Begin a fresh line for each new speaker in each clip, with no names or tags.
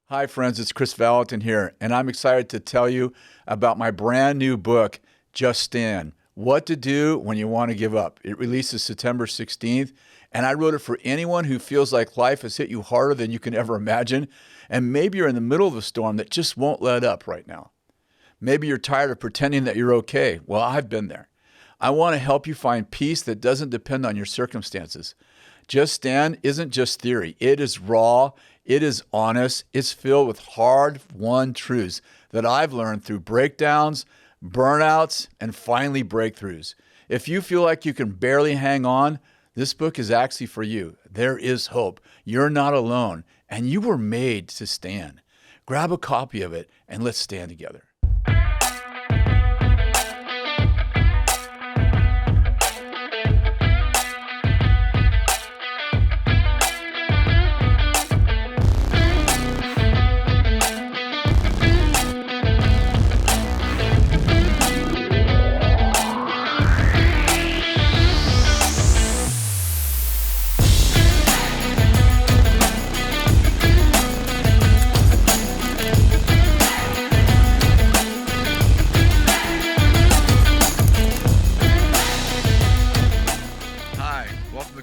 Hi, friends. It's Kris Vallotton here, and I'm excited to tell you about my brand new book, Just Stand: What to Do When You Want to Give Up. It releases September 16th, and I wrote it for anyone who feels like life has hit you harder than you can ever imagine, and maybe you're in the middle of a storm that just won't let up right now. Maybe you're tired of pretending that you're okay. Well, I've been there. I want to help you find peace that doesn't depend on your circumstances. Just Stand isn't just theory. It is raw. It is honest. It's filled with hard-won truths that I've learned through breakdowns, burnouts, and finally breakthroughs. If you feel like you can barely hang on, this book is actually for you. There is hope. You're not alone, and you were made to stand. Grab a copy of it, and let's stand together.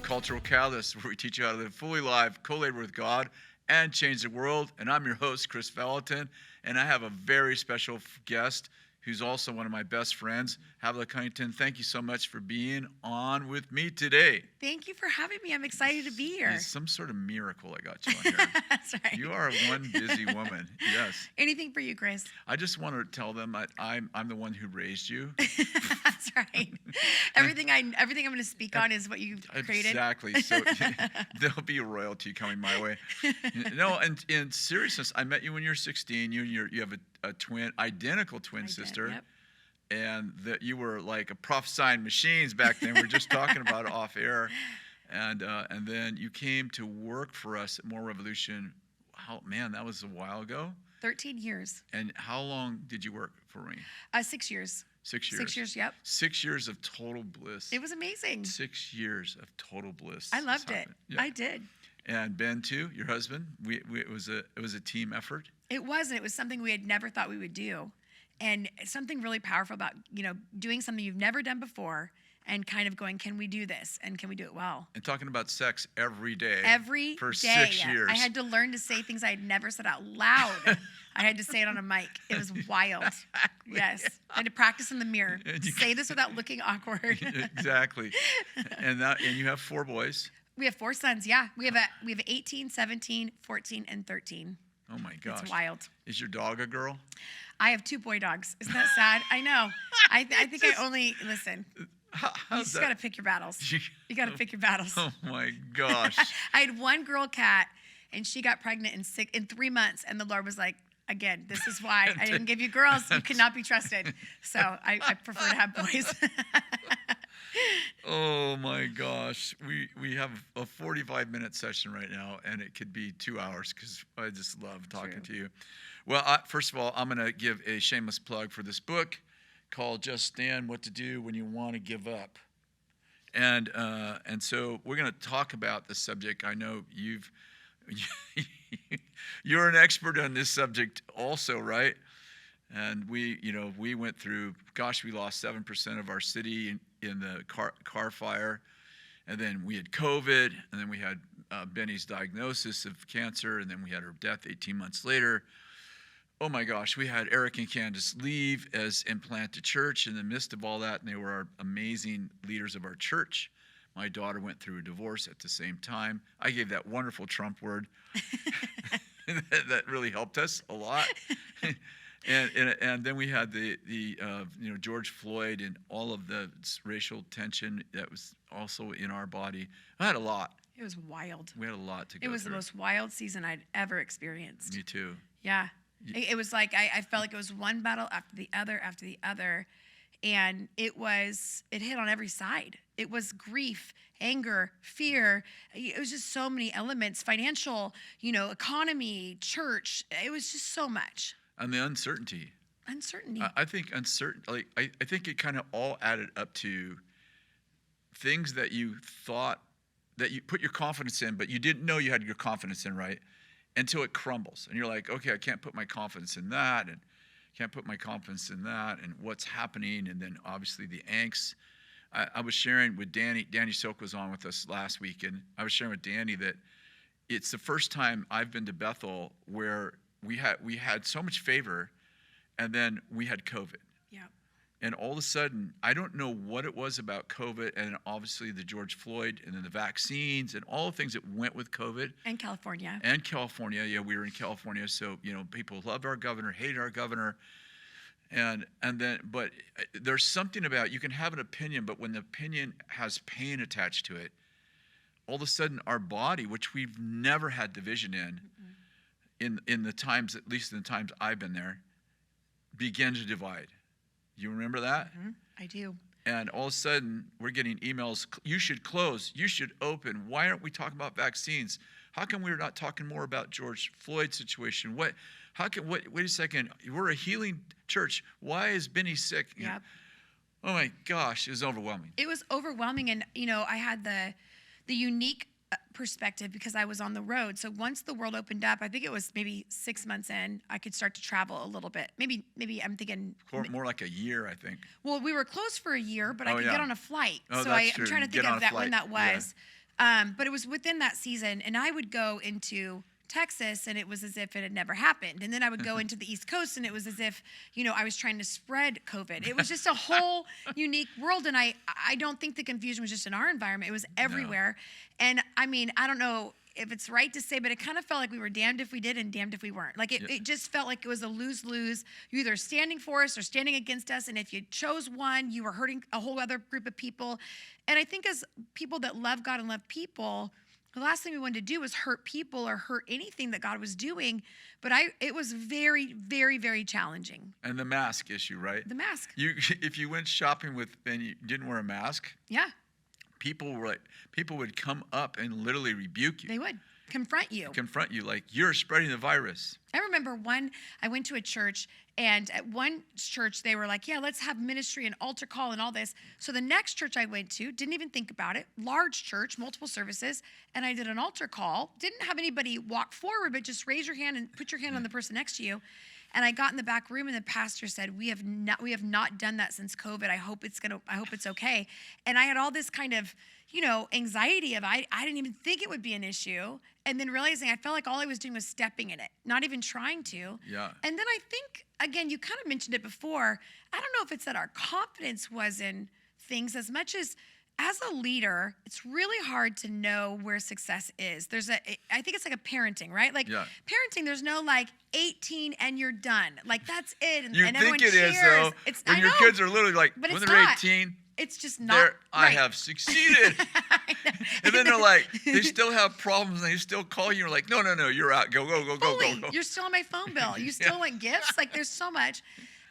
Cultural Catalyst, where we teach you how to live fully alive, co-labor with God, and change the world. And I'm your host, Kris Vallotton, and I have a very special guest who's also one of my best friends, Havilah Cunnington. Thank you so much for being on with me today.
Thank you for having me. I'm excited to be here.
It's some sort of miracle I got you on here.
That's right.
You are one busy woman. Yes.
Anything for you, Kris.
I just want to tell them I'm the one who raised you.
That's right. Everything I'm going to speak on is what you created.
Exactly. So there'll be a royalty coming my way. No, and in seriousness, I met you when you were 16. You have a identical twin sister.
Yep.
And that you were like a prophesying machines back then. We were just talking about it off air. And then you came to work for us at More Revolution. Man, that was a while ago.
13 years.
And how long did you work for me?
6 years.
6 years.
6 years, yep.
6 years of total bliss.
It was amazing.
6 years of total bliss.
I loved it. Yeah. I did.
And Ben too, your husband. It was a team effort.
It was, and it was something we had never thought we would do, and something really powerful about doing something you've never done before, and kind of going, can we do this, and can we do it well?
And talking about sex every day.
For
day. 6 years.
I had to learn to say things I had never said out loud. I had to say it on a mic. It was wild. Exactly. Yes. I had to practice in the mirror. Say this without looking awkward.
Exactly. And you have 4 boys.
We have 4 sons, yeah. We have 18, 17, 14, and 13.
Oh my gosh.
It's wild.
Is your dog a girl?
I have 2 boy dogs. Isn't that sad? I know. I think I only, listen, you just got to pick your battles. You got to pick your battles.
Oh my gosh.
I had 1 girl cat, and she got pregnant in 3 months, and the Lord was like, again, this is why I didn't give you girls. You cannot be trusted. So I prefer to have boys.
Oh my gosh. We have a 45-minute session right now, and it could be 2 hours because I just love talking to you. Well, first of all, I'm going to give a shameless plug for this book called Just Stand: What to Do When You Want to Give Up. And so we're going to talk about the subject. I know you're an expert on this subject also, right? And we went through, we lost 7% of our city in the car fire. And then we had COVID, and then we had Benny's diagnosis of cancer, and then we had her death 18 months later. Oh my gosh, we had Eric and Candace leave and plant a church in the midst of all that, and they were our amazing leaders of our church. My daughter went through a divorce at the same time. I gave that wonderful Trump word. That really helped us a lot. And then we had the George Floyd and all of the racial tension that was also in our body. I had a lot.
It was wild.
We had a lot to go through.
It was the most wild season I'd ever experienced.
Me too.
Yeah. It was like I felt like it was one battle after the other. And it hit on every side. It was grief, anger, fear. It was just so many elements, financial, economy, church. It was just so much.
And the uncertainty. I think I think it kind of all added up to things that you thought that you put your confidence in, but you didn't know you had your confidence in, right? until it crumbles. And you're like, okay, I can't put my confidence in that, and can't put my confidence in that, and what's happening. And then obviously the angst. I was sharing with Danny Silk was on with us last week, and I was sharing with Danny that it's the first time I've been to Bethel where we had so much favor, and then we had COVID.
Yeah.
And all of a sudden, I don't know what it was about COVID, and obviously the George Floyd, and then the vaccines, and all the things that went with COVID.
And California.
Yeah, we were in California, so people loved our governor, hated our governor, but there's something about, you can have an opinion, but when the opinion has pain attached to it, all of a sudden our body, which we've never had division in the times, at least in the times I've been there, began to divide. You remember that?
Mm-hmm. I do.
And all of a sudden, we're getting emails, you should close, you should open. Why aren't we talking about vaccines? How come we're not talking more about George Floyd's situation? Wait a second, we're a healing church. Why is Benny sick?
Yep.
Oh my gosh, it was overwhelming.
It was overwhelming, and I had the unique perspective because I was on the road. So once the world opened up, I think it was maybe 6 months in, I could start to travel a little bit. Maybe I'm thinking
more like a year, I think.
Well, we were closed for a year, but I could get on a flight.
Oh,
so
that's true.
I'm trying to think of that when that was.
Yeah.
But it was within that season, and I would go into Texas, and it was as if it had never happened. And then I would go into the East Coast, and it was as if, I was trying to spread COVID. It was just a whole unique world, and I don't think the confusion was just in our environment. It was everywhere. No. And I mean, I don't know if it's right to say, but it kind of felt like we were damned if we did and damned if we weren't. Like it just felt like it was a lose-lose. You're either standing for us or standing against us, and if you chose one, you were hurting a whole other group of people. And I think as people that love God and love people, the last thing we wanted to do was hurt people or hurt anything that God was doing. But it was very, very, very challenging.
And the mask issue, right?
The mask.
If you went shopping and you didn't wear a mask,
yeah,
people would come up and literally rebuke you.
They would confront you
like you're spreading the virus.
I remember I went to a church, and at one church they were like, yeah, let's have ministry and altar call and all this. So the next church I went to, didn't even think about it, large church, multiple services, and I did an altar call. Didn't have anybody walk forward, but just raise your hand and put your hand on the person next to you. And I got in the back room, and the pastor said, we have not done that since COVID. I hope it's okay. And I had all this kind of, anxiety of I didn't even think it would be an issue. And then realizing I felt like all I was doing was stepping in it, not even trying to.
Yeah.
And then I think, again, you kind of mentioned it before. I don't know if it's that our confidence was in things as much as a leader, it's really hard to know where success is. I think it's like a parenting, right? Like parenting, there's no like 18 and you're done. Like that's it. And,
you
and
think
everyone
it is
cheers.
though. When your kids are literally like, when they're 18,
it's just not.
I have succeeded. And then they're like, they still have problems, and they still call you. You're like, no, you're out. Go.
You're still on my phone bill. You still want gifts. Like there's so much.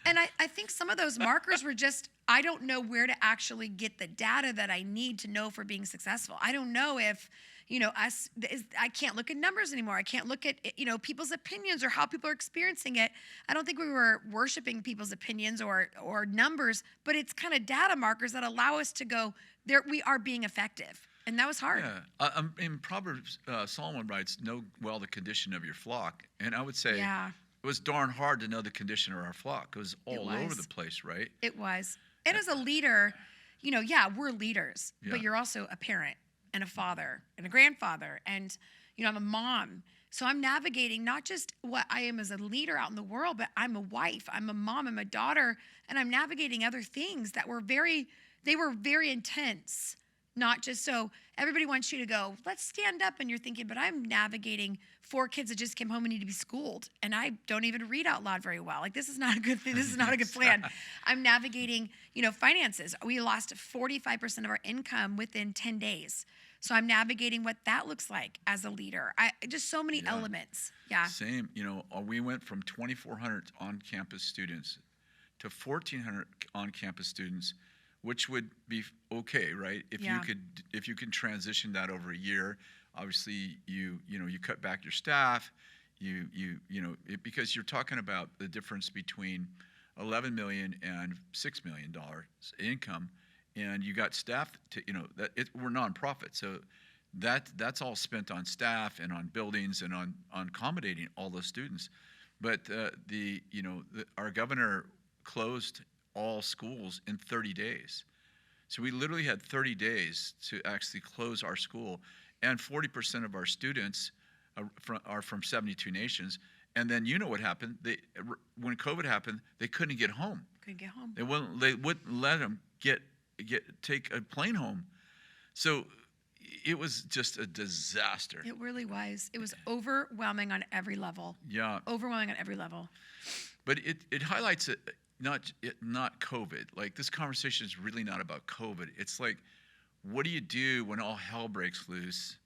And I think some of those markers were just, I don't know where to actually get the data that I need to know for being successful. I don't know if, I can't look at numbers anymore. I can't look at, people's opinions or how people are experiencing it. I don't think we were worshiping people's opinions or numbers, but it's kind of data markers that allow us to go, there we are being effective. And that was hard.
Yeah. In Proverbs, Solomon writes, know well the condition of your flock. And I would say, it was darn hard to know the condition of our flock. It was all over the place, right?
It was. And as a leader, we're leaders, but you're also a parent and a father and a grandfather. And, I'm a mom. So I'm navigating not just what I am as a leader out in the world, but I'm a wife, I'm a mom, I'm a daughter, and I'm navigating other things that were very intense. Not just so everybody wants you to go, let's stand up. And you're thinking, but I'm navigating 4 kids that just came home and need to be schooled. And I don't even read out loud very well. Like, this is not a good thing. This is not a good plan. I'm navigating, finances. We lost 45% of our income within 10 days. So I'm navigating what that looks like as a leader. Just so many elements. Yeah.
Same. We went from 2,400 on-campus students to 1,400 on-campus students, which would be okay, right? If you can transition that over a year, obviously you cut back your staff, because you're talking about the difference between $11 million and $6 million income, and you got staff we're nonprofit, so that's all spent on staff and on buildings and on accommodating all those students. But our governor closed all schools in 30 days. So we literally had 30 days to actually close our school, and 40% of our students are from 72 nations. And then you know what happened? When COVID happened, they couldn't get home.
Couldn't get home.
They wouldn't let them take a plane home. So it was just a disaster.
It really was. It was overwhelming on every level.
Yeah.
Overwhelming on every level.
But it highlights not COVID. Like, this conversation is really not about COVID. It's like, what do you do when all hell breaks loose?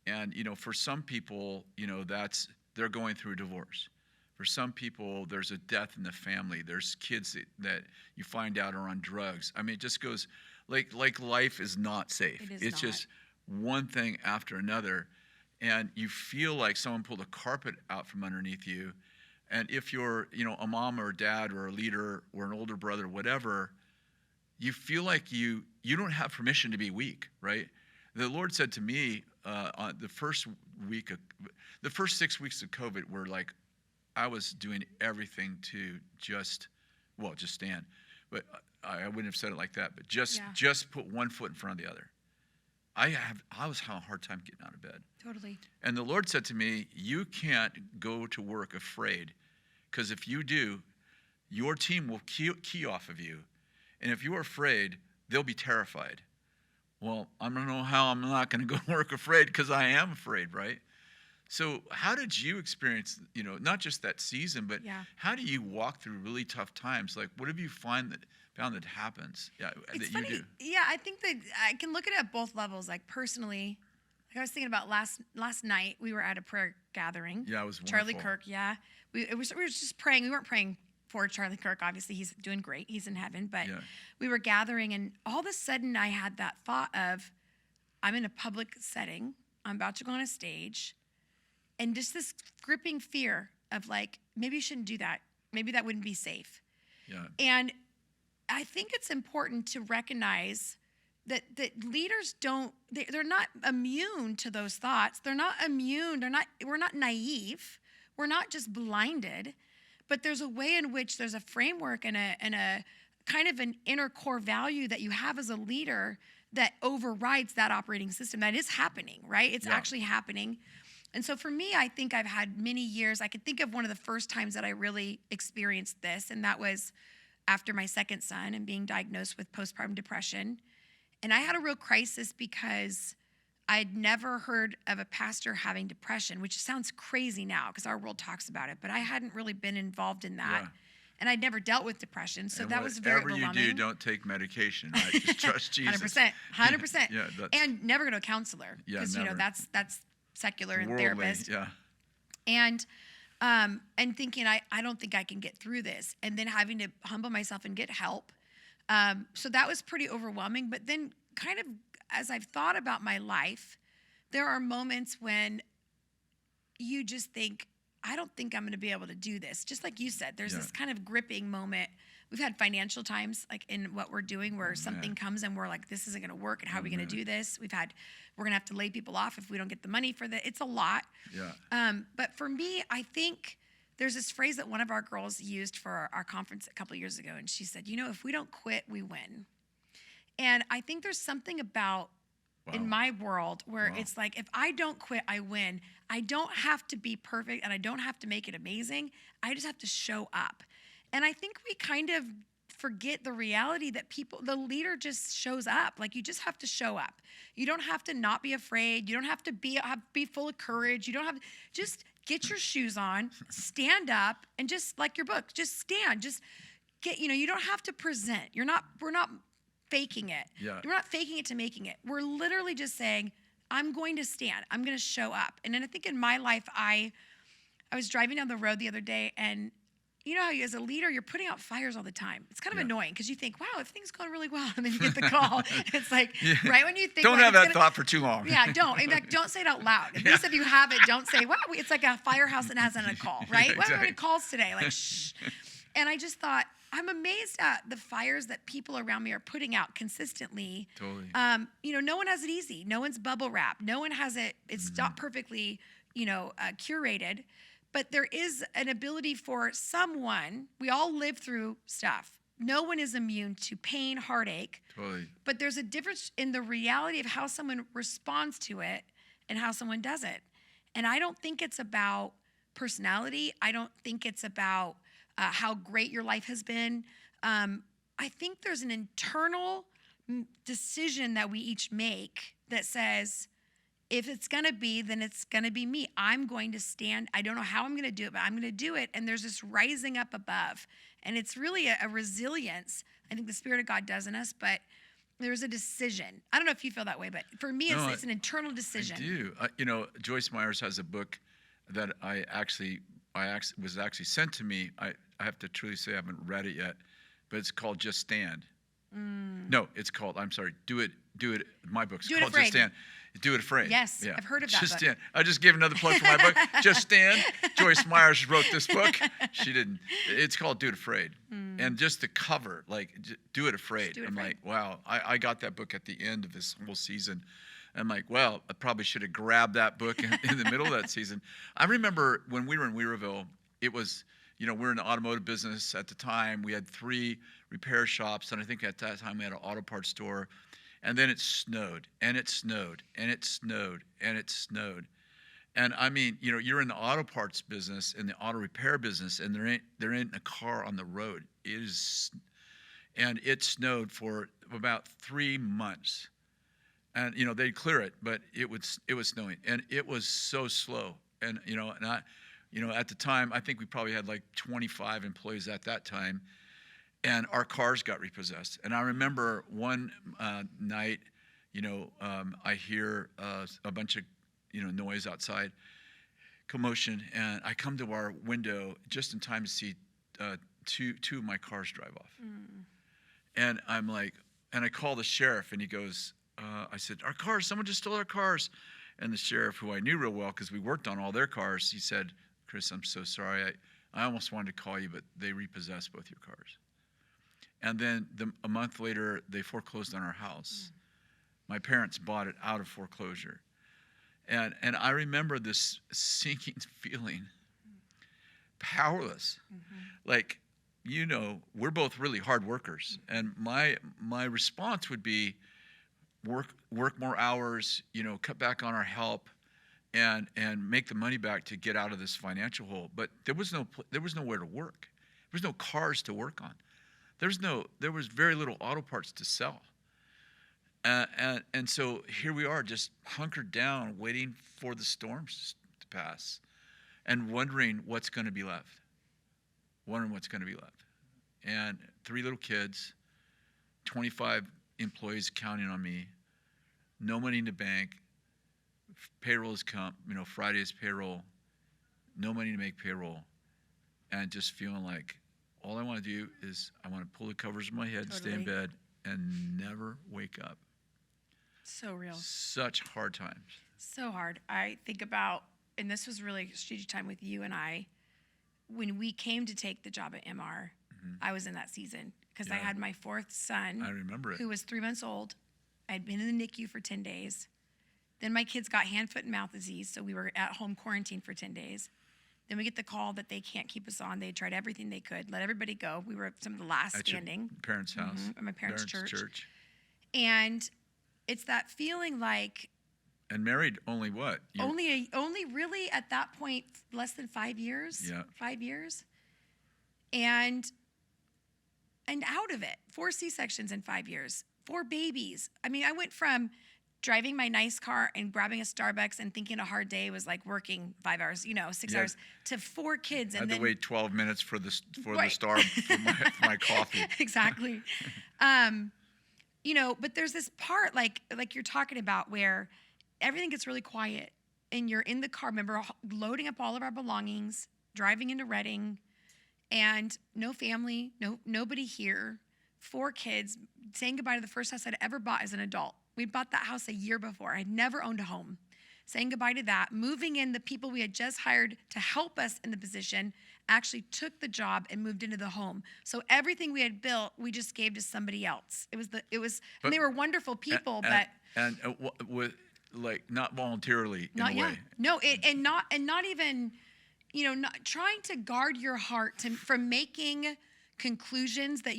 And, for some people, they're going through a divorce. For some people, there's a death in the family. There's kids that you find out are on drugs. I mean, it just goes like life is not safe. It's not. Just one thing after another. And you feel like someone pulled a carpet out from underneath you. And if you're, a mom or a dad or a leader or an older brother, whatever, you feel like you don't have permission to be weak, right? The Lord said to me on the first 6 weeks of COVID were like, I was doing everything to just stand. But I wouldn't have said it like that, but just put one foot in front of the other. I was having a hard time getting out of bed.
Totally.
And the Lord said to me, you can't go to work afraid, because if you do, your team will key off of you. And if you're afraid, they'll be terrified. Well, I don't know how I'm not going to go to work afraid, because I am afraid, right? So how did you experience, not just that season, but how do you walk through really tough times? Like, what have you found that happens?
It's
that
funny.
You do?
Yeah, I think that I can look at it at both levels. Like, personally, like I was thinking about last night, we were at a prayer gathering.
Yeah, it was wonderful.
Charlie Kirk, yeah. We were just praying. We weren't praying for Charlie Kirk. Obviously, he's doing great. He's in heaven. But we were gathering, and all of a sudden, I had that thought of, I'm in a public setting. I'm about to go on a stage. And just this gripping fear of, like, maybe you shouldn't do that. Maybe that wouldn't be safe. Yeah. And I think it's important to recognize that leaders they're not immune to those thoughts. They're not immune. We're not naive. We're not just blinded. But there's a way in which there's a framework and a kind of an inner core value that you have as a leader that overrides that operating system. That is happening, right? It's actually happening. And so for me, I think I've had many years. I could think of one of the first times that I really experienced this, and that was after my second son and being diagnosed with postpartum depression. And I had a real crisis because I'd never heard of a pastor having depression, which sounds crazy now because our world talks about it, but I hadn't really been involved in that. Yeah. And I'd never dealt with depression, so that was very overwhelming.
Whatever you do, don't take medication. Right? Just trust Jesus.
100%. Yeah, and never go to a counselor because that's secular and
worldly,
therapist.
Yeah.
And thinking I don't think I can get through this, and then having to humble myself and get help. So that was pretty overwhelming. But then, kind of as I've thought about my life, there are moments when you just think, I don't think I'm going to be able to do this. Just like you said, there's this kind of gripping moment. We've had financial times, like in what we're doing, where something comes and we're like, this isn't going to work, and how are we going to do this? We're going to have to lay people off if we don't get the money for that. It's a lot. Yeah. But for me, I think there's this phrase that one of our girls used for our conference a couple of years ago, and she said, if we don't quit, we win. And I think there's something about in my world where it's like, if I don't quit, I win. I don't have to be perfect, and I don't have to make it amazing. I just have to show up. And I think we kind of forget the reality that the leader just shows up. Like, you just have to show up. You don't have to not be afraid. You don't have to be full of courage. You don't have, just get your shoes on, stand up, and just like your book, just stand. Just get, you don't have to present. We're not faking it. Yeah. We're not faking it to making it. We're literally just saying, I'm going to stand. I'm going to show up. And then I think in my life, I was driving down the road the other day, and you know how as a leader, you're putting out fires all the time. It's kind of annoying because you think, wow, everything's going really well. And then you get the call. It's like, right when you think,
don't have that thought for too long.
Yeah, don't. In fact, don't say it out loud. At least if you have it, don't say, wow, it's like a firehouse that hasn't had a call, right? Exactly. What are the calls today? Like, shh. And I just thought, I'm amazed at the fires that people around me are putting out consistently.
Totally.
No one has it easy. No one's bubble wrap. No one has it. It's not perfectly, curated. But there is an ability for someone. We all live through stuff. No one is immune to pain, heartache.
Totally.
But there's a difference in the reality of how someone responds to it and how someone doesn't. And I don't think it's about personality. I don't think it's about how great your life has been. I think there's an internal decision that we each make that says, if it's going to be, then it's going to be me. I'm going to stand. I don't know how I'm going to do it, but I'm going to do it. And there's this rising up above. And it's really a resilience I think the Spirit of God does in us, but there's a decision. I don't know if you feel that way, but for me, it's an internal decision.
I do. Joyce Myers has a book that I was actually sent to me. I have to truly say I haven't read it yet, but it's called Just Stand. No, it's called, I'm sorry, Do It. My book's called Just Stand. Do It Afraid.
Yes, yeah. I've heard of that
Just
book.
Stand. I just gave another plug for my book, Just Stand. Joyce Myers wrote this book. She didn't. It's called Do It Afraid. And just the cover, Do It Afraid. I'm like, wow, I got that book at the end of this whole season. I'm like, well, I probably should have grabbed that book in the middle of that season. I remember when we were in Weaverville, it was, we're in the automotive business at the time. We had 3 repair shops, and I think at that time we had an auto parts store. And then it snowed, and it snowed, and it snowed, and it snowed. And I mean, you're in the auto parts business, in the auto repair business, and there ain't a car on the road. And it snowed for about 3 months. And they'd clear it, but it was snowing, and it was so slow. And at the time, I think we probably had like 25 employees at that time. And our cars got repossessed. And I remember one night, I hear a bunch of, noise outside, commotion, and I come to our window just in time to see two of my cars drive off. And I'm like, and I call the sheriff, and he goes, I said, our cars, someone just stole our cars. And the sheriff, who I knew real well because we worked on all their cars, he said, Kris, I'm so sorry. I almost wanted to call you, but they repossessed both your cars. And then a month later, they foreclosed on our house. My parents bought it out of foreclosure. And I remember this sinking feeling, powerless. Like, we're both really hard workers. And my response would be work more hours, cut back on our help, and make the money back to get out of this financial hole. But there was nowhere to work. There was no cars to work on. There was very little auto parts to sell. And so here we are, just hunkered down, waiting for the storms to pass and wondering what's going to be left. And 3 little kids, 25 employees counting on me, no money in the bank, payroll is Friday's payroll, no money to make payroll, and just feeling like, all I want to do is I want to pull the covers of my head, stay in bed, and never wake up.
So real.
Such hard times.
So hard. I think about, and this was really strategic time with you and I, when we came to take the job at MR, I was in that season because I had my 4th son.
I remember it.
Who was 3 months old. I'd been in the NICU for 10 days. Then my kids got hand, foot, and mouth disease, so we were at home quarantined for 10 days. Then we get the call that they can't keep us on. They tried everything they could, let everybody go. We were some of the last standing.
Your parents' house.
At my parents' church. And it's that feeling like.
And married only what?
Only really at that point less than 5 years.
Yeah.
5 years. And out of it. 4 C-sections in 5 years. 4 babies. I mean, I went from driving my nice car and grabbing a Starbucks and thinking a hard day was like working 5 hours, 6 hours, to 4 kids.
I
And
had
then
to wait 12 minutes for the star for my coffee.
Exactly. But there's this part like you're talking about where everything gets really quiet and you're in the car. Remember loading up all of our belongings, driving into Reading, and no family, nobody here, 4 kids, saying goodbye to the first house I'd ever bought as an adult. We bought that house a year before. I'd never owned a home. saying goodbye to that, moving in the people we had just hired to help us in the position, actually took the job and moved into the home. So everything we had built, we just gave to somebody else. And they were wonderful people,
with like not voluntarily in
not
a
yeah,
way.
no, not even, not trying to guard your heart from making conclusions that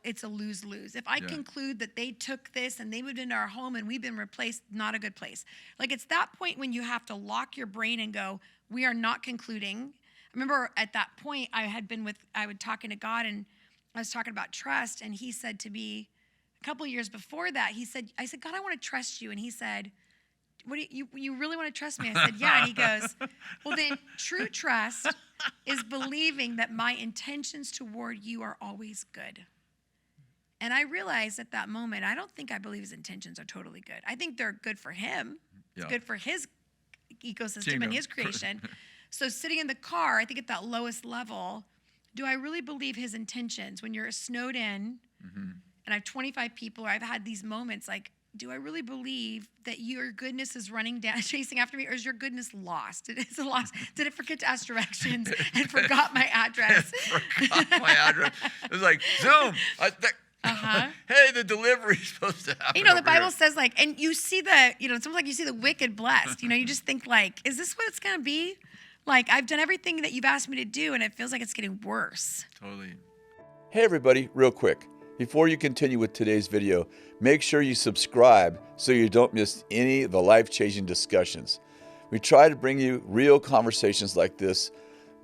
it's a lose-lose. If I conclude that they took this and they moved into our home and we've been replaced, not a good place. Like it's that point when you have to lock your brain and go, we are not concluding. I remember at that point I was talking to God and I was talking about trust, and he said to me a couple of years before that, I said, God, I want to trust you. And he said, what do you really want to trust me? I said, yeah. And he goes, well, then true trust is believing that my intentions toward you are always good. And I realized at that moment, I don't think I believe his intentions are totally good. I think they're good for him. It's good for his ecosystem and his creation. So sitting in the car, I think at that lowest level, do I really believe his intentions? When you're snowed in and I have 25 people, or I've had these moments like, do I really believe that your goodness is running down, chasing after me, or is your goodness lost? Is it lost? Did it forget to ask directions and forgot my address?
Forgot my address. It was like, Zoom. Hey, the delivery's supposed to happen.
The Bible says and you see it's almost like you see the wicked blessed. You just think is this what it's going to be? Like, I've done everything that you've asked me to do, and it feels like it's getting worse.
Totally. Hey, everybody, real quick. Before you continue with today's video, make sure you subscribe so you don't miss any of the life-changing discussions. We try to bring you real conversations like this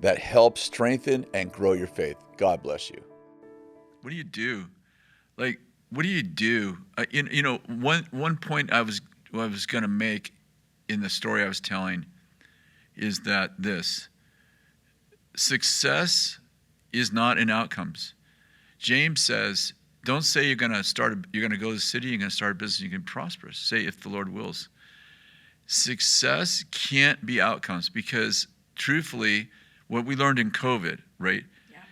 that help strengthen and grow your faith. God bless you. What do you do? What do you do? One point I was going to make in the story I was telling is that success is not in outcomes. James says, don't say you're going to go to the city, you're going to start a business, you're going to be prosperous. Say, if the Lord wills. Success can't be outcomes, because truthfully, what we learned in COVID, right,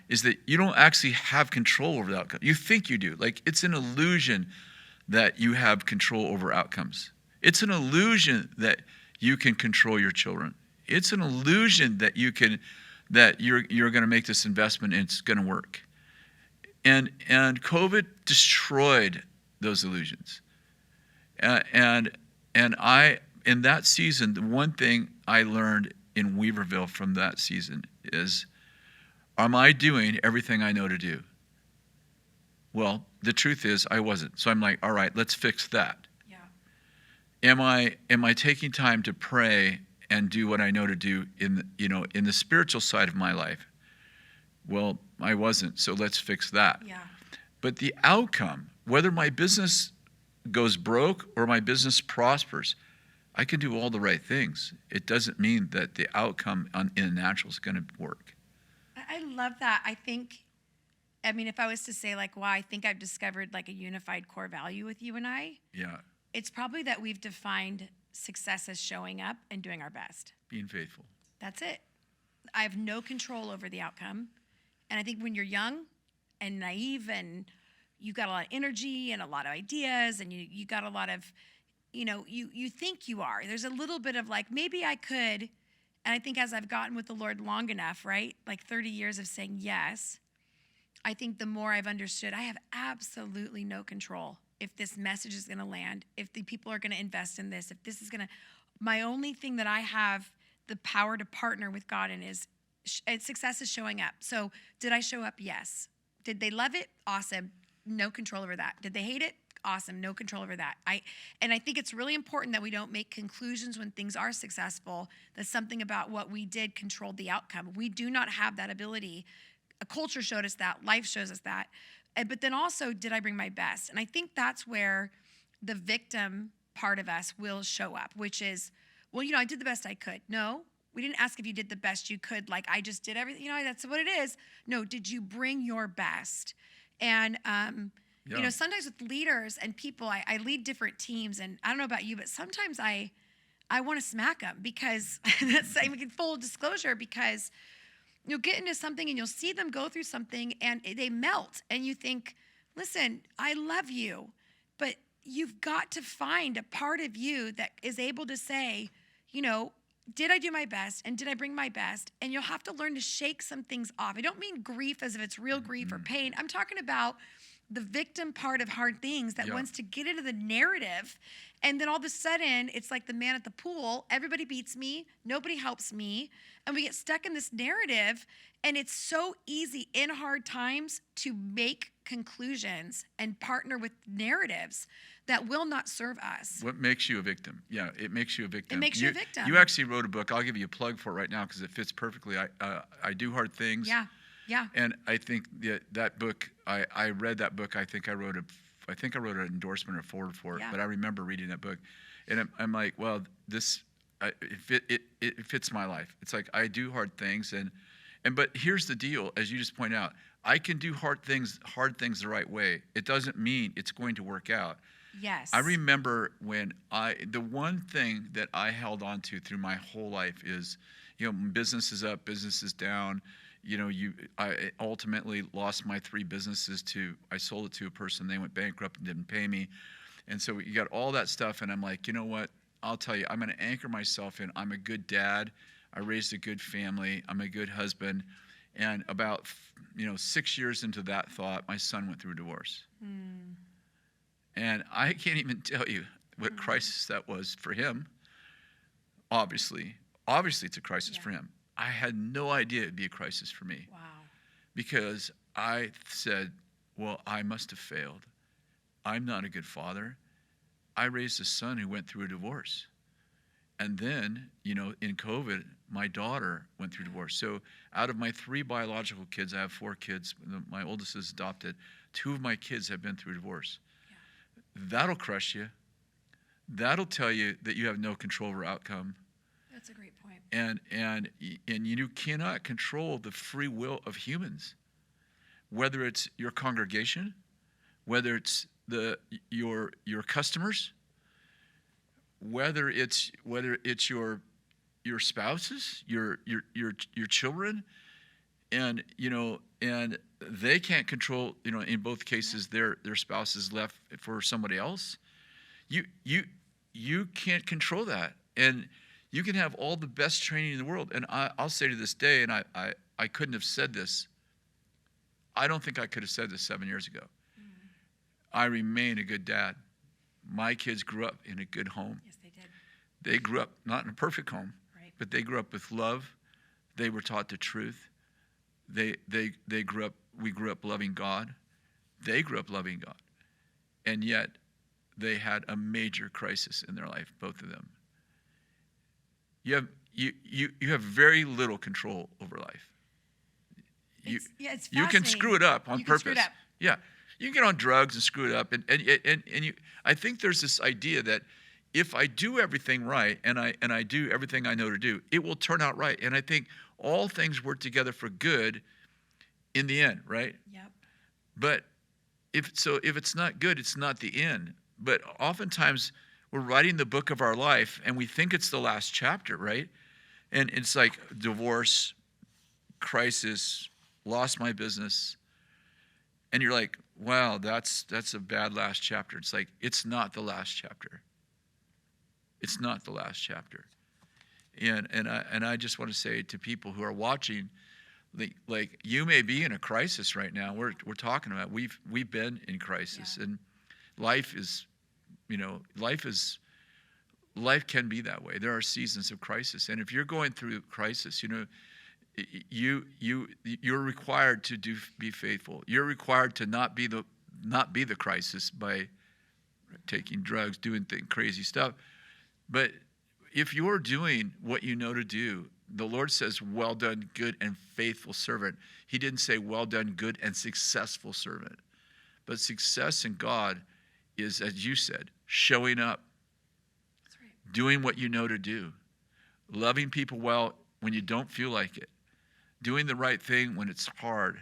is that you don't actually have control over the outcome. You think you do. It's an illusion that you have control over outcomes. It's an illusion that you can control your children. It's an illusion that you're going to make this investment and it's going to work. And COVID destroyed those illusions. And I, in that season, the one thing I learned in Weaverville from that season is, am I doing everything I know to do? Well, the truth is I wasn't. So I'm like, all right, let's fix that. Yeah. Am I taking time to pray and do what I know to do in the spiritual side of my life? Well, I wasn't, so let's fix that. Yeah. But the outcome, whether my business goes broke or my business prospers, I can do all the right things. It doesn't mean that the outcome in the natural is going to work.
I love that. If I was to say wow, I think I've discovered a unified core value with you and I. Yeah. It's probably that we've defined success as showing up and doing our best.
Being faithful.
That's it. I have no control over the outcome. And I think when you're young and naive and you got a lot of energy and a lot of ideas and you got a lot of, you think you are. There's a little bit of maybe I could. And I think as I've gotten with the Lord long enough, right? 30 years of saying yes, I think the more I've understood, I have absolutely no control if this message is going to land, if the people are going to invest in this, if this is going to, my only thing that I have the power to partner with God in is success is showing up. So did I show up? Yes. Did they love it? Awesome. No control over that. Did they hate it? Awesome. No control over that. I think it's really important that we don't make conclusions when things are successful, that something about what we did controlled the outcome. We do not have that ability. A culture showed us that. Life shows us that. But then also, did I bring my best? And I think that's where the victim part of us will show up, which is, well, I did the best I could. No, we didn't ask if you did the best you could. I just did everything. That's what it is. No, did you bring your best? And, sometimes with leaders and people, I lead different teams, and I don't know about you, but sometimes I want to smack them because that's full disclosure, because you'll get into something and you'll see them go through something and they melt, and you think, listen, I love you, but you've got to find a part of you that is able to say, did I do my best and did I bring my best? And you'll have to learn to shake some things off. I don't mean grief as if it's real grief or pain. I'm talking about the victim part of hard things that wants to get into the narrative. And then all of a sudden, it's like the man at the pool. Everybody beats me. Nobody helps me. And we get stuck in this narrative. And it's so easy in hard times to make conclusions and partner with narratives that will not serve us.
What makes you a victim? Yeah, it makes you a victim.
It makes you a victim.
You actually wrote a book. I'll give you a plug for it right now because it fits perfectly. I Do Hard Things.
Yeah.
And I think that book, I read that book. I think I wrote an endorsement or forward for it. But I remember reading that book, and I'm like, well, it fits my life. It's like I do hard things, but here's the deal, as you just point out, I can do hard things the right way. It doesn't mean it's going to work out.
Yes.
I remember when the one thing that I held on to through my whole life is, business is up, business is down. I ultimately lost my 3 businesses I sold it to a person. They went bankrupt and didn't pay me. And so you got all that stuff. And I'm like, you know what? I'll tell you, I'm going to anchor myself in. I'm a good dad. I raised a good family. I'm a good husband. And about, 6 years into that thought, my son went through a divorce. And I can't even tell you what crisis that was for him. Obviously it's a crisis for him. I had no idea it'd be a crisis for me.
Wow.
Because I said, well, I must have failed. I'm not a good father. I raised a son who went through a divorce. And then, in COVID, my daughter went through divorce. So out of my 3 biological kids, I have 4 kids. My oldest is adopted. 2 of my kids have been through divorce. That'll crush you. That'll tell you that you have no control over outcome.
That's a great point.
And you cannot control the free will of humans, whether it's your congregation, whether it's your customers, whether it's your spouses, your children, and they can't control, in both cases their spouses left for somebody else. You can't control that. And you can have all the best training in the world. And I'll say to this day, and I couldn't have said this. I don't think I could have said this 7 years ago. I remain a good dad. My kids grew up in a good home.
Yes, they did.
They grew up not in a perfect home, but they grew up with love. They were taught the truth. We grew up loving God. They grew up loving God. And yet they had a major crisis in their life, both of them. You have very little control over life.
It's
you can screw it up on purpose.
Screw it up.
Yeah. You can get on drugs and screw it up. And I think there's this idea that if I do everything right and I do everything I know to do, it will turn out right. And I think all things work together for good in the end, right?
Yep.
But if it's not good, it's not the end. But oftentimes we're writing the book of our life and we think it's the last chapter, right? And it's like divorce, crisis, lost my business. And you're like, wow, that's a bad last chapter. It's like, it's not the last chapter. It's not the last chapter. And I just want to say to people who are watching, like you may be in a crisis right now. We're talking about we've been in crisis, and life can be that way. There are seasons of crisis, and if you're going through crisis, you're required to be faithful. You're required to not be the crisis by taking drugs, doing crazy stuff. But if you're doing what you know to do, the Lord says, well done, good and faithful servant. He didn't say, well done, good and successful servant. But success in God is, as you said, showing up, doing what you know to do, loving people well when you don't feel like it, doing the right thing when it's hard.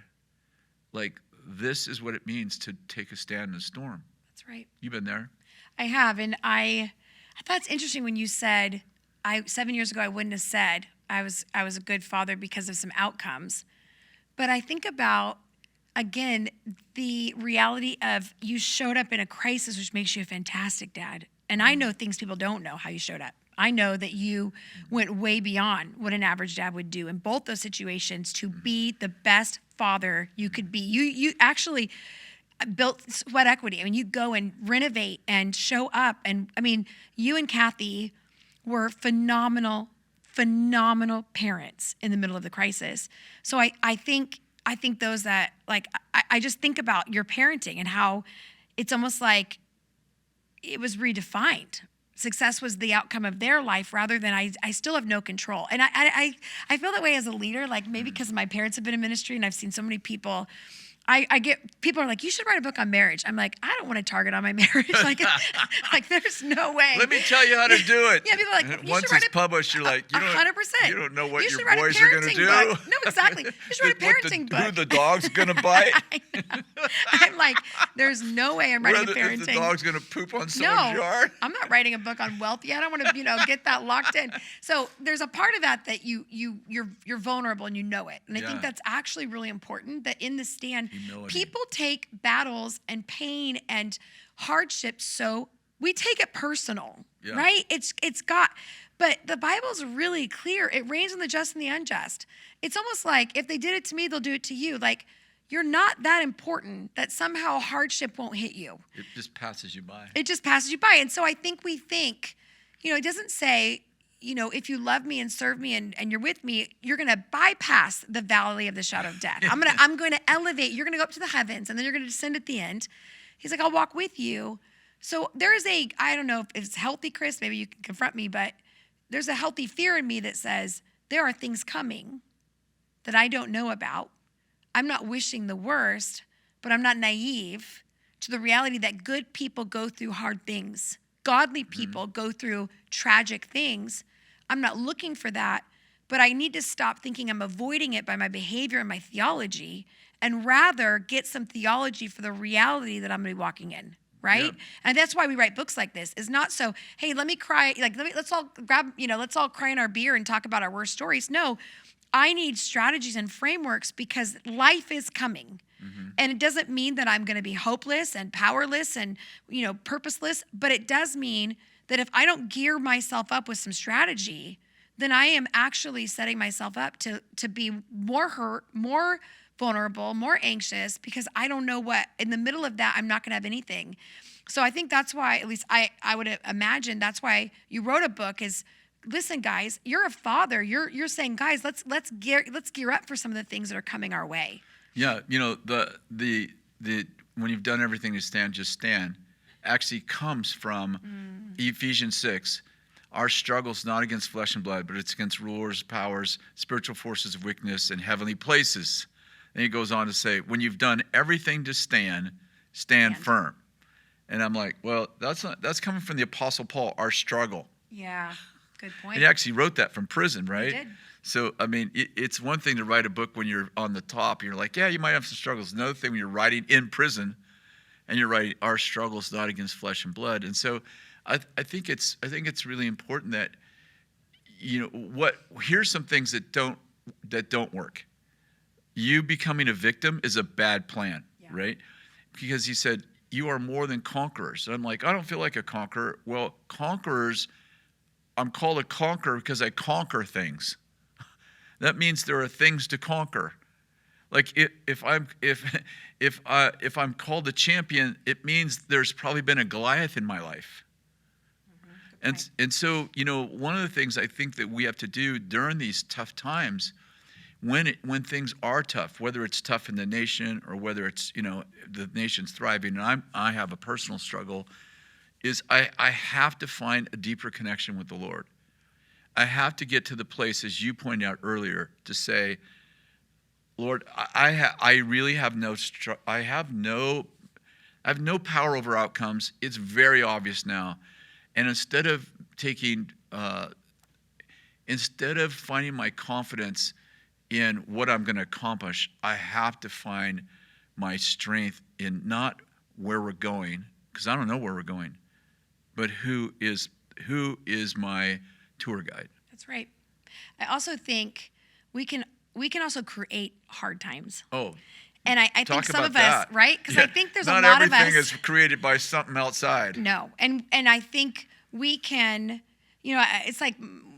Like, this is what it means to take a stand in a storm.
That's right.
You've been there.
I have, and I thought it's interesting when you said, 7 years ago I wouldn't have said I was a good father because of some outcomes. But I think about, again, the reality of you showed up in a crisis, which makes you a fantastic dad. And I know things people don't know how you showed up. I know that you went way beyond what an average dad would do in both those situations to be the best father you could be. You actually built sweat equity. I mean, you go and renovate and show up. And I mean, you and Kathy were phenomenal parents in the middle of the crisis. So I think those that, like, I just think about your parenting and how it's almost like it was redefined. Success was the outcome of their life rather than I still have no control. And I feel that way as a leader, like maybe because my parents have been in ministry and I've seen so many people. I get people are like, you should write a book on marriage. I'm like, I don't want to target on my marriage. Like there's no way.
Let me tell you how to do it.
Yeah, people are like,
once it's published, you're like, you
100%.
don't know what your
write
boys are going to do.
Book. No, exactly. You should write a parenting book.
Who the dog's going to bite?
I'm like, there's no way I'm writing a parenting.
If the dog's going to poop on someone's yard.
I'm not writing a book on wealth yet. I want to, get that locked in. So there's a part of that you're vulnerable and you know it. And I think that's actually really important, that in the stand,
humility.
People take battles and pain and hardships, so we take it personal, right? But the Bible's really clear. It rains on the just and the unjust. It's almost like if they did it to me, they'll do it to you. Like, you're not that important that somehow hardship won't hit you.
It just passes you by.
It just passes you by. And so I think we think, it doesn't say, if you love me and serve me and you're with me, you're going to bypass the valley of the shadow of death. I'm going to elevate. You're going to go up to the heavens and then you're going to descend at the end. He's like, I'll walk with you. So there is I don't know if it's healthy, Kris, maybe you can confront me, but there's a healthy fear in me that says there are things coming that I don't know about. I'm not wishing the worst, but I'm not naive to the reality that good people go through hard things. Godly people go through tragic things. I'm not looking for that, but I need to stop thinking I'm avoiding it by my behavior and my theology, and rather get some theology for the reality that I'm going to be walking in, right? Yeah. And that's why we write books like this. Is not so, hey, let me cry, let's all grab, let's all cry in our beer and talk about our worst stories. No, I need strategies and frameworks because life is coming. And it doesn't mean that I'm going to be hopeless and powerless and, purposeless, but it does mean that if I don't gear myself up with some strategy, then I am actually setting myself up to be more hurt, more vulnerable, more anxious, because I don't know what, in the middle of that, I'm not going to have anything. So I think that's why, at least I would imagine, that's why you wrote a book is, listen, guys, you're a father. You're saying, guys, let's gear up for some of the things that are coming our way.
Yeah, the when you've done everything to stand, just stand, actually comes from Ephesians 6. Our struggle's not against flesh and blood, but it's against rulers, powers, spiritual forces of wickedness in heavenly places. And he goes on to say, when you've done everything to stand firm. And I'm like, well, that's coming from the Apostle Paul, our struggle.
Yeah, good point.
He actually wrote that from prison, right?
He did.
So, I mean, it's one thing to write a book when you're on the top. You're like, yeah, you might have some struggles. Another thing when you're writing in prison and you're writing, our struggle's not against flesh and blood. And so I think it's really important that, here's some things that don't work. You becoming a victim is a bad plan, right? Because he said, you are more than conquerors. And I'm like, I don't feel like a conqueror. Well, conquerors, I'm called a conqueror because I conquer things. That means there are things to conquer. Like if I'm called a champion, it means there's probably been a Goliath in my life. And so, one of the things I think that we have to do during these tough times, when things are tough, whether it's tough in the nation or whether it's, the nation's thriving, and I have a personal struggle, is I have to find a deeper connection with the Lord. I have to get to the place, as you pointed out earlier, to say, Lord, I really have I have no power over outcomes. It's very obvious now. And instead of finding my confidence in what I'm going to accomplish, I have to find my strength in not where we're going, because I don't know where we're going, but who is my tour guide.
That's right. I also think we can also create hard times.
Oh,
and I think some of
that.
us, right? Because I think there's a lot of us.
Not everything is created by something outside.
No, and I think we can, it's like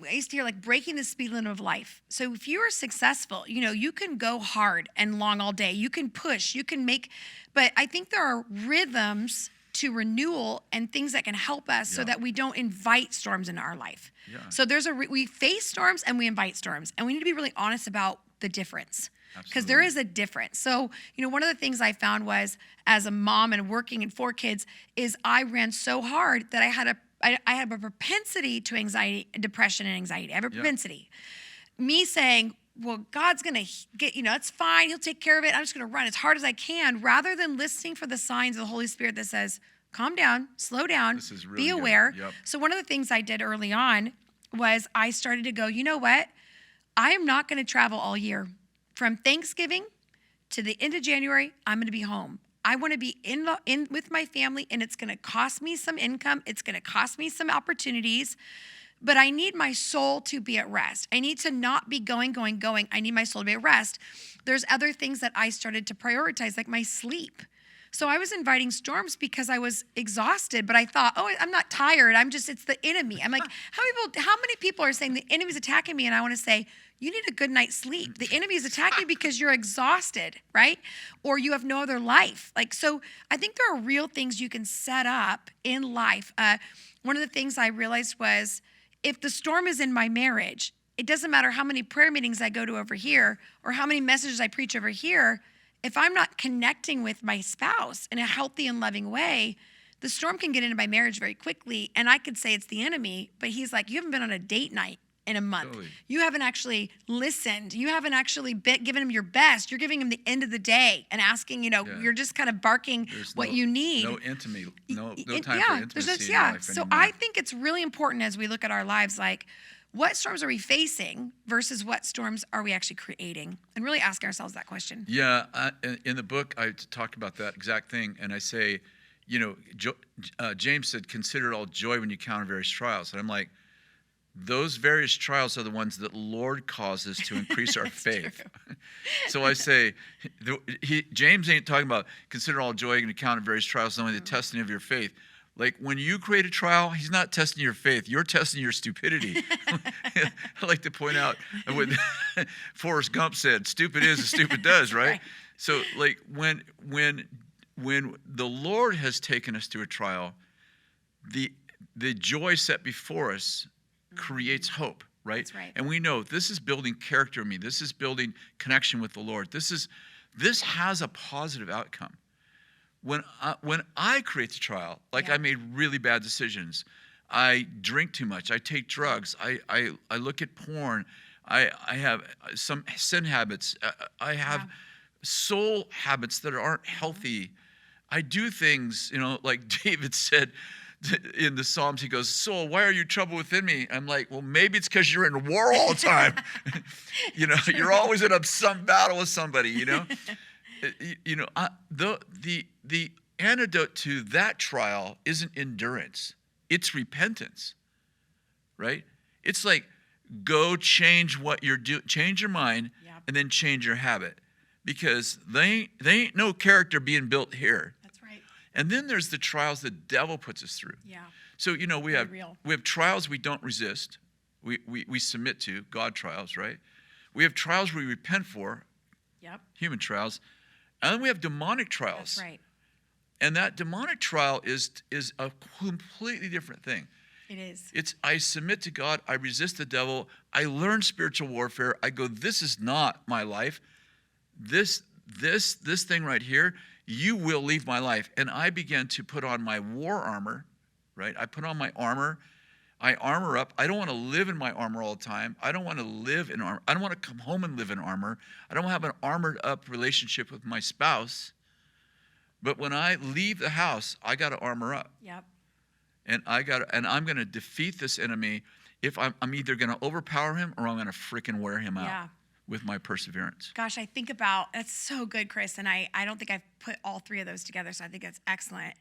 I used to hear like breaking the speed limit of life. So if you are successful, you can go hard and long all day. You can push, you can make, but I think there are rhythms to renewal and things that can help us so that we don't invite storms into our life. Yeah. So we face storms and we invite storms, and we need to be really honest about the difference. Because there is a difference. So, one of the things I found was, as a mom and working in 4 kids, is I ran so hard that I have a propensity to anxiety, depression, and anxiety. I have a propensity. Me saying, well, God's going to get, it's fine. He'll take care of it. I'm just going to run as hard as I can, rather than listening for the signs of the Holy Spirit that says, calm down, slow down, be aware. Yep. So one of the things I did early on was I started to go, you know what? I am not going to travel all year. From Thanksgiving to the end of January, I'm going to be home. I want to be in with my family, and it's going to cost me some income. It's going to cost me some opportunities, but I need my soul to be at rest. I need to not be going. I need my soul to be at rest. There's other things that I started to prioritize, like my sleep. So I was inviting storms because I was exhausted, but I thought, I'm not tired. It's the enemy. I'm like, how many people are saying the enemy's attacking me? And I want to say, you need a good night's sleep. The enemy is attacking you because you're exhausted, right? Or you have no other life. So I think there are real things you can set up in life. One of the things I realized was, if the storm is in my marriage, it doesn't matter how many prayer meetings I go to over here or how many messages I preach over here. If I'm not connecting with my spouse in a healthy and loving way, the storm can get into my marriage very quickly. And I could say it's the enemy, but he's like, you haven't been on a date night in a month. Totally. You haven't actually listened. You haven't actually given him your best. You're giving him the end of the day and asking, you're just kind of barking what you need.
No intimacy, no time for intimacy in life
So
anymore.
I think it's really important as we look at our lives, like, what storms are we facing versus what storms are we actually creating? And really asking ourselves that question.
Yeah, in the book, I talk about that exact thing. And I say, James said, consider it all joy when you encounter various trials. And I'm like, those various trials are the ones that the Lord causes to increase our faith. So I say, James ain't talking about consider all joy when you encounter various trials, only the testing of your faith. Like, when you create a trial, he's not testing your faith. You're testing your stupidity. I like to point out what Forrest Gump said, stupid is as stupid does, right? So, like, when the Lord has taken us to a trial, the joy set before us creates hope, right?
That's right.
And we know this is building character in me. This is building connection with the Lord. This has a positive outcome. When I create the trial, I made really bad decisions. I drink too much. I take drugs. I look at porn. I have some sin habits. I have soul habits that aren't healthy. I do things, like David said in the Psalms. He goes, "Soul, why are you troubled within me?" I'm like, well, maybe it's because you're in war all the time. You're always in some battle with somebody. The antidote to that trial isn't endurance. It's repentance, right? It's like, go change what you're doing, change your mind, and then change your habit, because they ain't no character being built here.
That's right.
And then there's the trials the devil puts us through.
Yeah.
So we have trials we don't resist. We submit to God trials, right? We have trials we repent for.
Yep. Human
trials. And then we have demonic trials.
That's right.
And that demonic trial is a completely different thing.
It is.
It's, I submit to God, I resist the devil, I learn spiritual warfare, I go, this is not my life. This thing right here, you will leave my life. And I began to put on my war armor, right? I put on my armor. I armor up. I don't want to live in my armor all the time. I don't want to live in armor. I don't want to come home and live in armor. I don't have an armored up relationship with my spouse. But when I leave the house, I got to armor up.
Yep.
And I'm going to defeat this enemy. If I'm either going to overpower him or I'm going to freaking wear him out with my perseverance.
Gosh, I think about, that's so good, Kris. And I don't think I've put all 3 of those together, so I think that's excellent.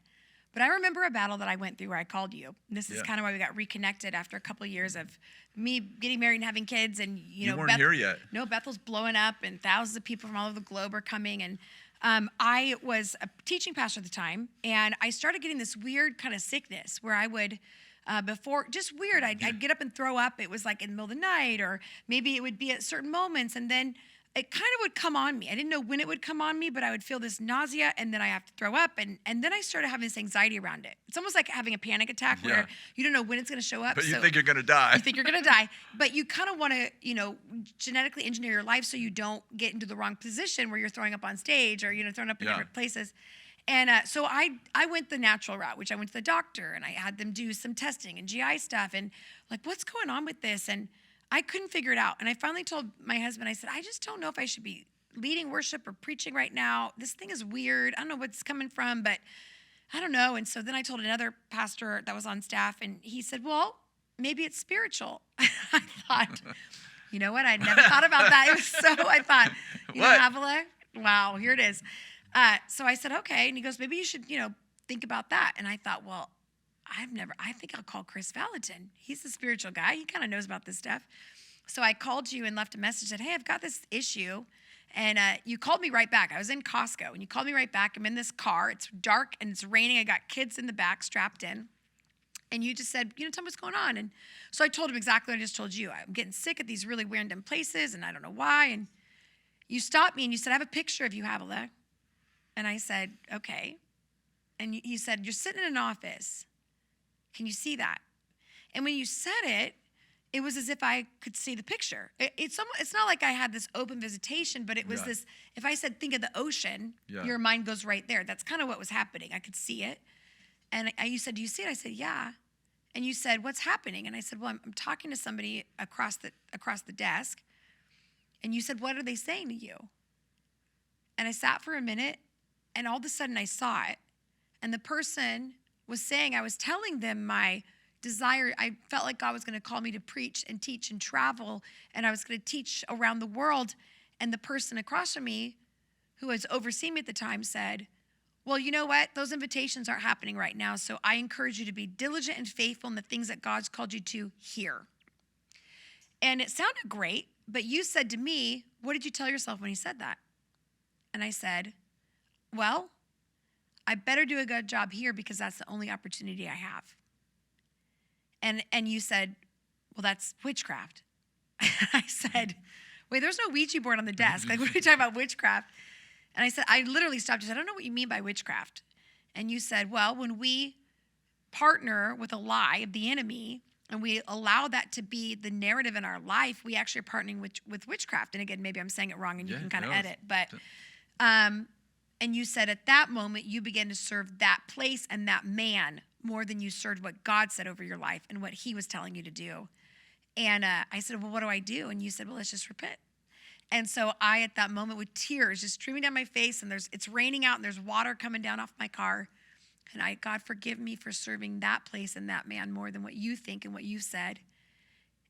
But I remember a battle that I went through where I called you. And this is kind of why we got reconnected after a couple of years of me getting married and having kids. And
you weren't here yet.
No, Bethel's blowing up, and thousands of people from all over the globe are coming. And I was a teaching pastor at the time, and I started getting this weird kind of sickness where I would before. Just weird. I'd get up and throw up. It was like in the middle of the night, or maybe it would be at certain moments, and then it kind of would come on me. I didn't know when it would come on me, but I would feel this nausea, and then I have to throw up, and then I started having this anxiety around it. It's almost like having a panic attack where you don't know when it's going to show up.
But you think you're going to die.
You think you're going to die, but you kind of want to, genetically engineer your life so you don't get into the wrong position where you're throwing up on stage or, throwing up in different places. And so I went the natural route, which I went to the doctor, and I had them do some testing and GI stuff, and like, what's going on with this? And I couldn't figure it out. And I finally told my husband, I said, I just don't know if I should be leading worship or preaching right now. This thing is weird. I don't know what's coming from, but I don't know. And so then I told another pastor that was on staff, and he said, well, maybe it's spiritual. I thought, you know what? I'd never thought about that. I thought, Havilah, wow, here it is. So I said, okay. And he goes, maybe you should, think about that. And I thought, well, I think I'll call Kris Vallotton. He's the spiritual guy. He kind of knows about this stuff. So I called you and left a message, said, hey, I've got this issue. And you called me right back. I was in Costco, and you called me right back. I'm in this car. It's dark, and it's raining. I got kids in the back strapped in. And you just said, tell me what's going on. And so I told him exactly what I just told you. I'm getting sick at these really random places, and I don't know why. And you stopped me, and you said, I have a picture of you, Havilah. And I said, okay. And you said, you're sitting in an office. Can you see that? And when you said it, it was as if I could see the picture. It's not like I had this open visitation, but it was this, if I said, think of the ocean, your mind goes right there. That's kind of what was happening. I could see it. And you said, do you see it? I said, yeah. And you said, what's happening? And I said, well, I'm talking to somebody across the desk. And you said, what are they saying to you? And I sat for a minute, and all of a sudden I saw it. And the person was saying, I was telling them my desire. I felt like God was going to call me to preach and teach and travel, and I was going to teach around the world. And the person across from me, who was overseeing me at the time, said, well, you know what? Those invitations aren't happening right now, so I encourage you to be diligent and faithful in the things that God's called you to here. And it sounded great, but you said to me, what did you tell yourself when he said that? And I said, well, I better do a good job here because that's the only opportunity I have. And you said, well, that's witchcraft. I said, wait, there's no Ouija board on the desk. Like, what are you talking about, witchcraft? And I said, I literally stopped. I said, I don't know what you mean by witchcraft. And you said, well, when we partner with a lie of the enemy and we allow that to be the narrative in our life, we actually are partnering with witchcraft. And again, maybe I'm saying it wrong and you can kind of edit. But and you said at that moment, you began to serve that place and that man more than you served what God said over your life and what he was telling you to do. And I said, well, what do I do? And you said, well, let's just repent. And so I, at that moment, with tears just streaming down my face, and it's raining out, and there's water coming down off my car. And God, forgive me for serving that place and that man more than what you think and what you said.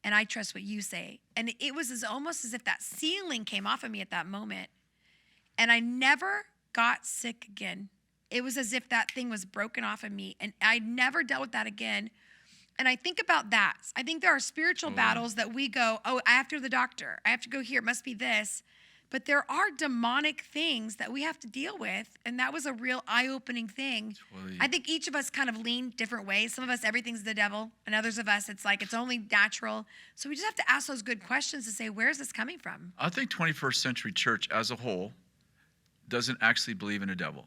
And I trust what you say. And it was almost as if that ceiling came off of me at that moment. And I never got sick again. It was as if that thing was broken off of me, and I never dealt with that again. And I think about that. I think there are spiritual battles that we go, oh, I have to go to the doctor. I have to go here. It must be this. But there are demonic things that we have to deal with, and that was a real eye-opening thing. I think each of us kind of lean different ways. Some of us, everything's the devil, and others of us, it's like it's only natural. So we just have to ask those good questions to say, where is this coming from?
I think 21st century church as a whole doesn't actually believe in a devil.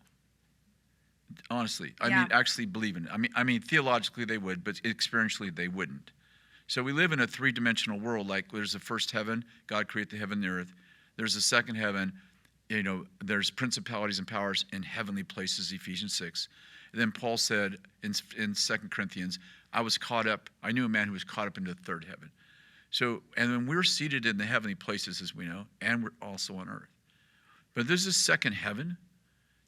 Honestly, I mean, actually believe in it. I mean, theologically they would, but experientially they wouldn't. So we live in a three-dimensional world. Like there's the first heaven, God created the heaven and the earth. There's the second heaven, there's principalities and powers in heavenly places, Ephesians 6. And then Paul said in 2 Corinthians, I knew a man who was caught up into the third heaven. So, and then we're seated in the heavenly places, as we know, and we're also on earth. But there's this second heaven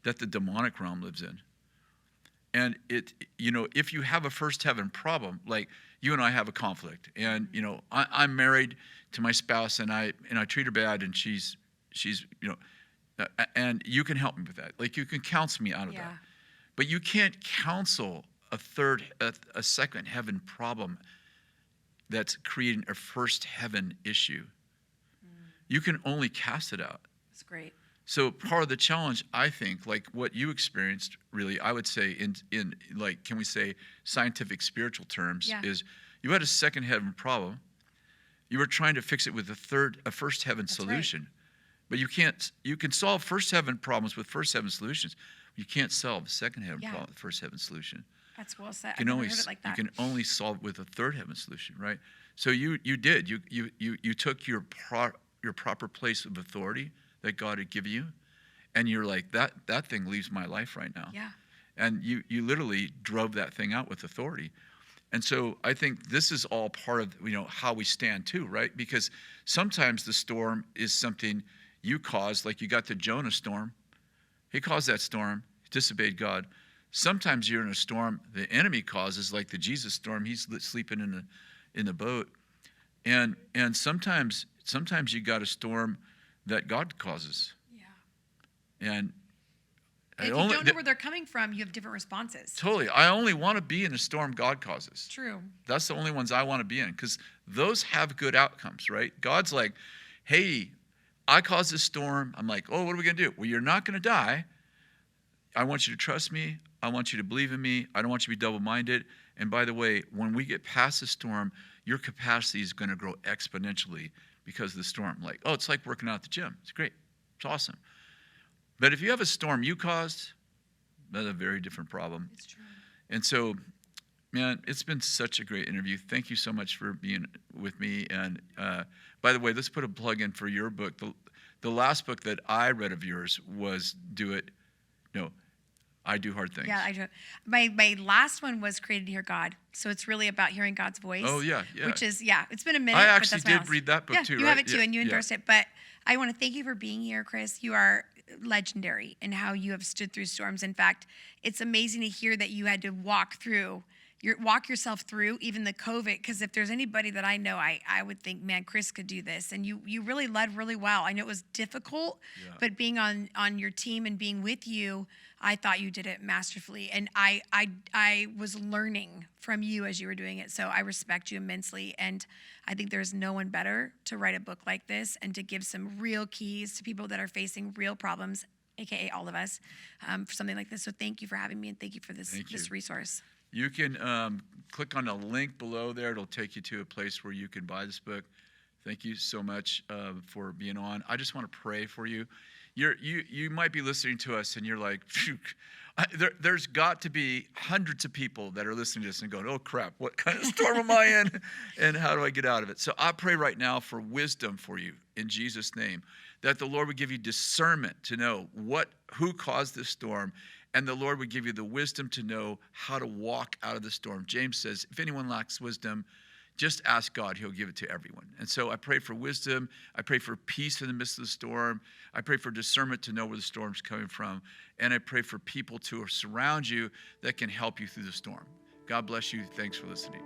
that the demonic realm lives in. And if you have a first heaven problem, like you and I have a conflict, and I'm married to my spouse, and I treat her bad, and she's and you can help me with that. Like you can counsel me out of that, but you can't counsel a second heaven problem that's creating a first heaven issue. You can only cast it out.
That's great.
So part of the challenge, I think, like what you experienced, really, I would say in like, can we say scientific spiritual terms,
Yeah.
is you had a second heaven problem. You were trying to fix it with a first heaven
That's
solution. But you can't. You can solve first heaven problems with first heaven solutions. You can't solve second heaven problem with first heaven solution.
That's well said.
You
I've
can
never
only
heard it like that.
you can only solve it with a third heaven solution, right? So you did. You took your proper place of authority that God had given you, and you're like, that thing leaves my life right now.
Yeah.
And you literally drove that thing out with authority. And so I think this is all part of, how we stand too, right? Because sometimes the storm is something you caused, like you got the Jonah storm. He caused that storm, he disobeyed God. Sometimes you're in a storm the enemy causes, like the Jesus storm. He's sleeping in the boat. And sometimes you got a storm that God causes.
Yeah.
And
if you don't know where they're coming from, you have different responses.
Totally. I only want to be in a storm God causes.
True.
That's the only ones I want to be in, because those have good outcomes, right? God's like, hey, I caused this storm. I'm like, oh, what are we going to do? Well, you're not going to die. I want you to trust me. I want you to believe in me. I don't want you to be double-minded. And by the way, when we get past the storm, your capacity is going to grow exponentially because of the storm. Like, oh, it's like working out at the gym. It's great. It's awesome. But if you have a storm you caused, that's a very different problem.
It's true.
And so, man, it's been such a great interview. Thank you so much for being with me. And by the way, let's put a plug in for your book. The last book that I read of yours was I Do Hard Things.
Yeah, I do. My last one was Created to Hear God. So it's really about hearing God's voice.
Oh, yeah.
Which is, it's been a minute.
I
but
actually
that's my
did
last.
read that book too,
You
right?
have it too, and you endorsed it. But I want to thank you for being here, Kris. You are legendary in how you have stood through storms. In fact, it's amazing to hear that you had to walk yourself through even the COVID, because if there's anybody that I know, I would think, man, Kris could do this. And you really led really well. I know it was difficult, but being on your team and being with you, I thought you did it masterfully. And I was learning from you as you were doing it. So I respect you immensely. And I think there's no one better to write a book like this and to give some real keys to people that are facing real problems, AKA all of us, for something like this. So thank you for having me, and thank you for this resource.
You can click on the link below there. It'll take you to a place where you can buy this book. Thank you so much for being on. I just want to pray for you. You might be listening to us and you're like, phew, there's got to be hundreds of people that are listening to this and going, oh crap, what kind of storm am I in? And how do I get out of it? So I pray right now for wisdom for you in Jesus' name, that the Lord would give you discernment to know who caused this storm, and the Lord would give you the wisdom to know how to walk out of the storm. James says, if anyone lacks wisdom, just ask God, he'll give it to everyone. And so I pray for wisdom. I pray for peace in the midst of the storm. I pray for discernment to know where the storm's coming from. And I pray for people to surround you that can help you through the storm. God bless you. Thanks for listening.